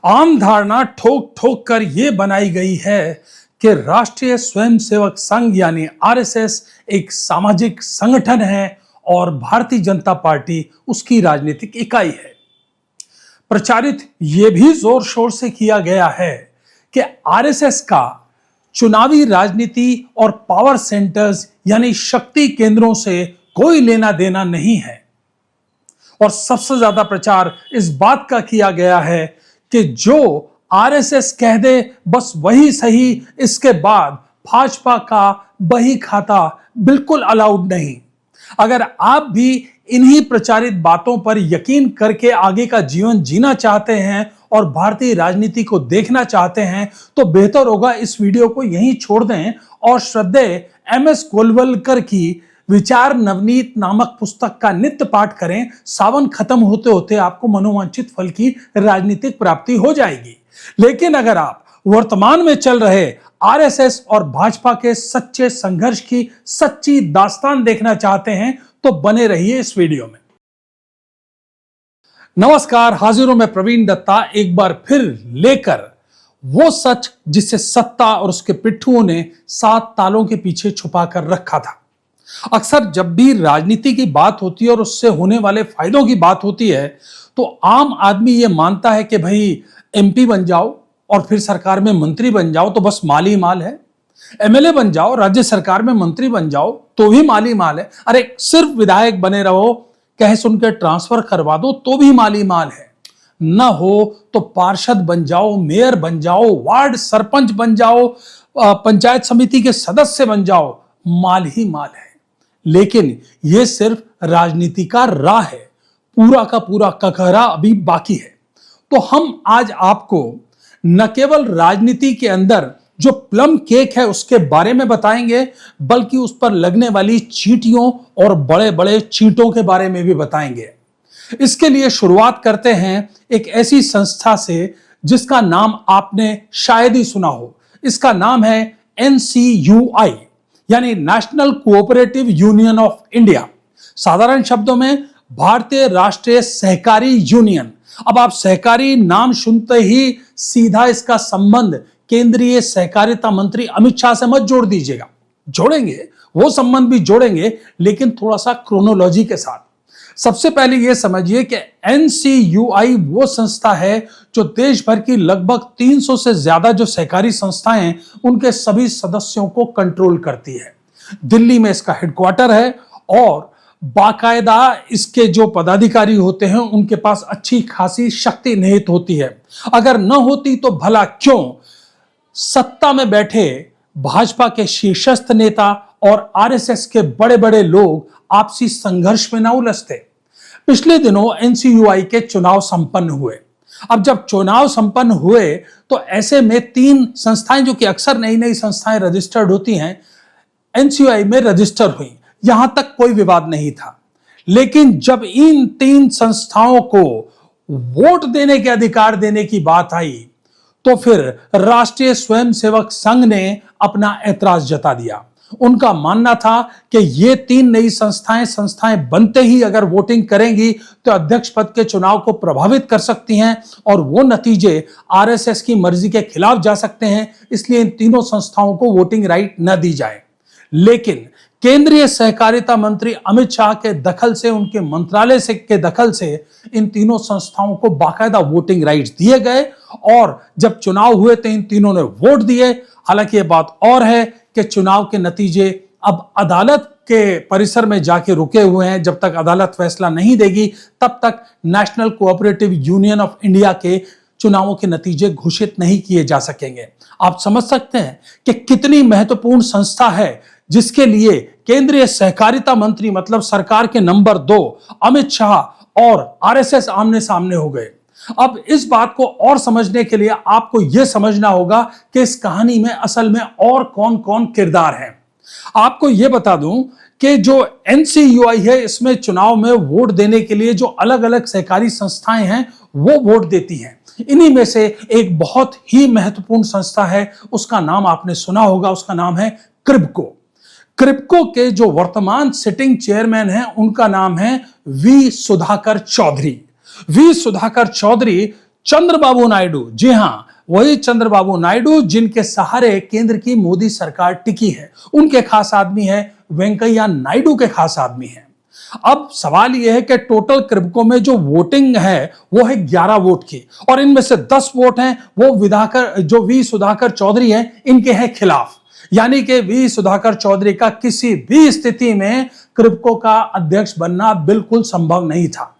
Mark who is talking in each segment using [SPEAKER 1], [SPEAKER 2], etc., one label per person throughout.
[SPEAKER 1] आम धारणा ठोक ठोक कर यह बनाई गई है कि राष्ट्रीय स्वयंसेवक संघ यानी आरएसएस एक सामाजिक संगठन है और भारतीय जनता पार्टी उसकी राजनीतिक इकाई है। प्रचारित यह भी जोर शोर से किया गया है कि आरएसएस का चुनावी राजनीति और पावर सेंटर्स यानी शक्ति केंद्रों से कोई लेना देना नहीं है। और सबसे ज्यादा प्रचार इस बात का किया गया है कि जो आरएसएस कह दे बस वही सही, इसके बाद भाजपा का बही खाता बिल्कुल अलाउड नहीं। अगर आप भी इन्हीं प्रचारित बातों पर यकीन करके आगे का जीवन जीना चाहते हैं और भारतीय राजनीति को देखना चाहते हैं तो बेहतर होगा इस वीडियो को यहीं छोड़ दें और श्रद्धेय एमएस गोलवलकर की विचार नवनीत नामक पुस्तक का नित्य पाठ करें। सावन खत्म होते होते आपको मनोवांछित फल की राजनीतिक प्राप्ति हो जाएगी। लेकिन अगर आप वर्तमान में चल रहे आरएसएस और भाजपा के सच्चे संघर्ष की सच्ची दास्तान देखना चाहते हैं तो बने रहिए इस वीडियो में। नमस्कार, हाजिर हूं मैं प्रवीण दत्ता एक बार फिर लेकर वो सच जिसे सत्ता और उसके पिट्ठुओं ने 7 तालों के पीछे छुपा कर रखा था। अक्सर जब भी राजनीति की बात होती है और उससे होने वाले फायदों की बात होती है तो आम आदमी ये मानता है कि भाई एमपी बन जाओ और फिर सरकार में मंत्री बन जाओ तो बस माल ही माल है, एमएलए बन जाओ, राज्य सरकार में मंत्री बन जाओ तो भी माल ही माल है, अरे सिर्फ विधायक बने रहो, कहे सुन के ट्रांसफर करवा दो तो भी माल ही माल है, न हो तो पार्षद बन जाओ, मेयर बन जाओ, वार्ड सरपंच बन जाओ, पंचायत समिति के सदस्य बन जाओ, माल ही माल है। लेकिन यह सिर्फ राजनीति का राह है, पूरा का पूरा ककहरा अभी बाकी है। तो हम आज आपको न केवल राजनीति के अंदर जो प्लम केक है उसके बारे में बताएंगे बल्कि उस पर लगने वाली चींटियों और बड़े बड़े चींटों के बारे में भी बताएंगे। इसके लिए शुरुआत करते हैं एक ऐसी संस्था से जिसका नाम आपने शायद ही सुना हो। इसका नाम है NCUI यानी national cooperative union of India, साधारण शब्दों में भारतीय राष्ट्रीय सहकारी यूनियन। अब आप सहकारी नाम सुनते ही सीधा इसका संबंध केंद्रीय सहकारिता मंत्री अमित शाह से मत जोड़ दीजिएगा, जोड़ेंगे वो संबंध भी जोड़ेंगे लेकिन थोड़ा सा क्रोनोलॉजी के साथ। सबसे पहले यह समझिए कि NCUI वो संस्था है जो देश भर की लगभग 300 से ज्यादा जो सहकारी संस्थाएं हैं उनके सभी सदस्यों को कंट्रोल करती है। दिल्ली में इसका हेडक्वार्टर है और बाकायदा इसके जो पदाधिकारी होते हैं उनके पास अच्छी खासी शक्ति निहित होती है। अगर न होती तो भला क्यों सत्ता में बैठे भाजपा के शीर्षस्थ नेता और आरएसएस के बड़े बड़े लोग आपसी संघर्ष में न उलझते। पिछले दिनों NCUI के चुनाव संपन्न हुए। अब जब चुनाव संपन्न हुए तो ऐसे में 3 संस्थाएं जो कि अक्सर नई नई संस्थाएं रजिस्टर्ड होती हैं NCUI में रजिस्टर हुई, यहां तक कोई विवाद नहीं था। लेकिन जब इन 3 संस्थाओं को वोट देने के अधिकार देने की बात आई तो फिर राष्ट्रीय स्वयंसेवक संघ ने अपना ऐतराज जता दिया। उनका मानना था कि ये 3 नई संस्थाएं बनते ही अगर वोटिंग करेंगी तो अध्यक्ष पद के चुनाव को प्रभावित कर सकती हैं और वो नतीजे आरएसएस की मर्जी के खिलाफ जा सकते हैं, इसलिए इन तीनों संस्थाओं को वोटिंग राइट न दी जाए। लेकिन केंद्रीय सहकारिता मंत्री अमित शाह के दखल से, उनके मंत्रालय से के दखल से इन तीनों संस्थाओं को बाकायदा वोटिंग राइट्स दिए गए और जब चुनाव हुए तो इन तीनों ने वोट दिए। हालांकि ये बात और है कि चुनाव के नतीजे अब अदालत के परिसर में जाके रुके हुए हैं। जब तक अदालत फैसला नहीं देगी तब तक national cooperative union of India के चुनावों के नतीजे घोषित नहीं किए जा सकेंगे। आप समझ सकते हैं कि कितनी महत्वपूर्ण संस्था है जिसके लिए केंद्रीय सहकारिता मंत्री मतलब सरकार के नंबर 2 अमित शाह और आरएसएस आमने सामने हो गए। अब इस बात को और समझने के लिए आपको यह समझना होगा कि इस कहानी में असल में और कौन कौन किरदार हैं। आपको यह बता दूं कि जो NCUI है इसमें चुनाव में वोट देने के लिए जो अलग अलग सहकारी संस्थाएं हैं वो वोट देती हैं। इन्हीं में से एक बहुत ही महत्वपूर्ण संस्था है, उसका नाम आपने सुना होगा, उसका नाम है क्रिप्को। क्रिप्को के जो वर्तमान सिटिंग चेयरमैन हैं उनका नाम है वी सुधाकर चौधरी। वी सुधाकर चौधरी चंद्रबाबू नायडू, जी हां, वही चंद्रबाबू नायडू जिनके सहारे केंद्र की मोदी सरकार टिकी है, उनके खास आदमी है वेंकैया नायडू के खास आदमी है। अब सवाल यह है कि टोटल कृपको में जो वोटिंग है वो है 11 वोट की, और इनमें से 10 वोट हैं वो वी सुधाकर चौधरी हैं, इनके हैं खिलाफ। यानी कि वी सुधाकर चौधरी का किसी भी स्थिति में कृपको का अध्यक्ष बनना बिल्कुल संभव नहीं था।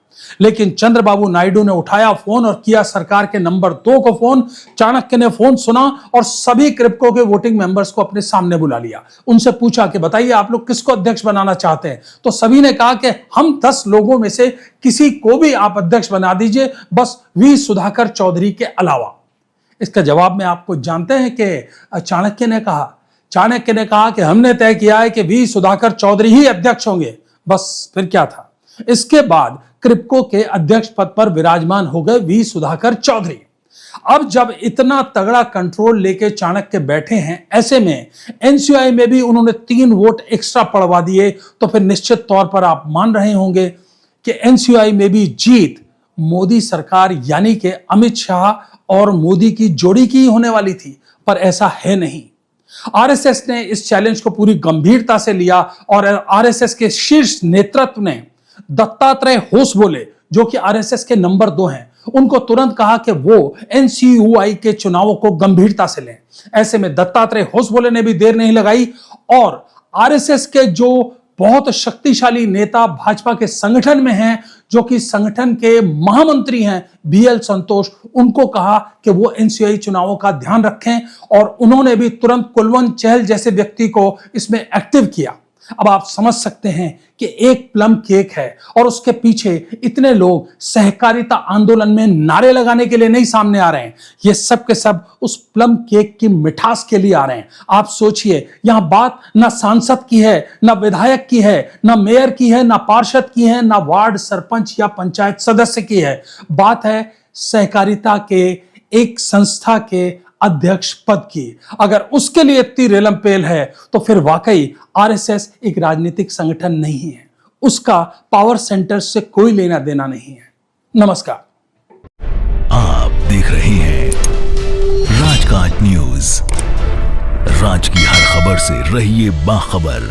[SPEAKER 1] लेकिन चंद्रबाबू नायडू ने उठाया फोन और किया सरकार के नंबर 2 को फोन। चाणक्य ने फोन सुना और सभी कृपको के वोटिंग मेंबर्स को अपने सामने बुला लिया। उनसे पूछा कि बताइए आप लोग किसको अध्यक्ष बनाना चाहते हैं। तो सभी ने कहा कि हम 10 लोगों में से किसी को भी आप अध्यक्ष बना दीजिए, बस वी सुधाकर चौधरी के अलावा। इसका जवाब में आपको जानते हैं कि चाणक्य ने कहा कि हमने तय किया है कि वी सुधाकर चौधरी ही अध्यक्ष होंगे। बस फिर क्या था, इसके बाद कृपको के अध्यक्ष पद पर विराजमान हो गए वी सुधाकर चौधरी। अब जब इतना तगड़ा कंट्रोल लेके चाणक्य बैठे हैं, ऐसे में एनसीयूआई में भी उन्होंने 3 वोट एक्स्ट्रा पड़वा दिए, तो फिर निश्चित तौर पर आप मान रहे होंगे कि एनसीयूआई में भी जीत मोदी सरकार यानी कि अमित शाह और मोदी की जोड़ी की होने वाली थी, पर ऐसा है नहीं। आरएसएस ने इस चैलेंज को पूरी गंभीरता से लिया और आरएसएस के शीर्ष नेतृत्व ने दत्तात्रेय होसबोले, जो कि आरएसएस के नंबर 2 हैं, उनको तुरंत कहा कि वो एनसीयूआई के चुनावों को गंभीरता से लें। ऐसे में दत्तात्रेय होसबोले ने भी देर नहीं लगाई और आरएसएस के जो बहुत शक्तिशाली नेता भाजपा के संगठन में हैं, जो कि संगठन के महामंत्री हैं बीएल संतोष, उनको कहा कि वो एनसीयूआई चुनावों का ध्यान रखें, और उन्होंने भी तुरंत कुलवंत चहल जैसे व्यक्ति को इसमें एक्टिव किया। अब आप समझ सकते हैं कि एक प्लम केक है और उसके पीछे इतने लोग सहकारिता आंदोलन में नारे लगाने के लिए नहीं सामने आ रहे हैं, ये सब के सब उस प्लम केक की मिठास के लिए आ रहे हैं। आप सोचिए, यहां बात ना सांसद की है, ना विधायक की है, ना मेयर की है, ना पार्षद की है, ना वार्ड सरपंच या पंचायत सदस्य की है। बात है सहकारिता के एक संस्था के अध्यक्ष पद की। अगर उसके लिए इतनी रेलम पेल है तो फिर वाकई आरएसएस एक राजनीतिक संगठन नहीं है, उसका पावर सेंटर से कोई लेना देना नहीं है। नमस्कार।
[SPEAKER 2] आप देख रहे हैं राजकाज न्यूज। राज की हर खबर से रहिए बाखबर।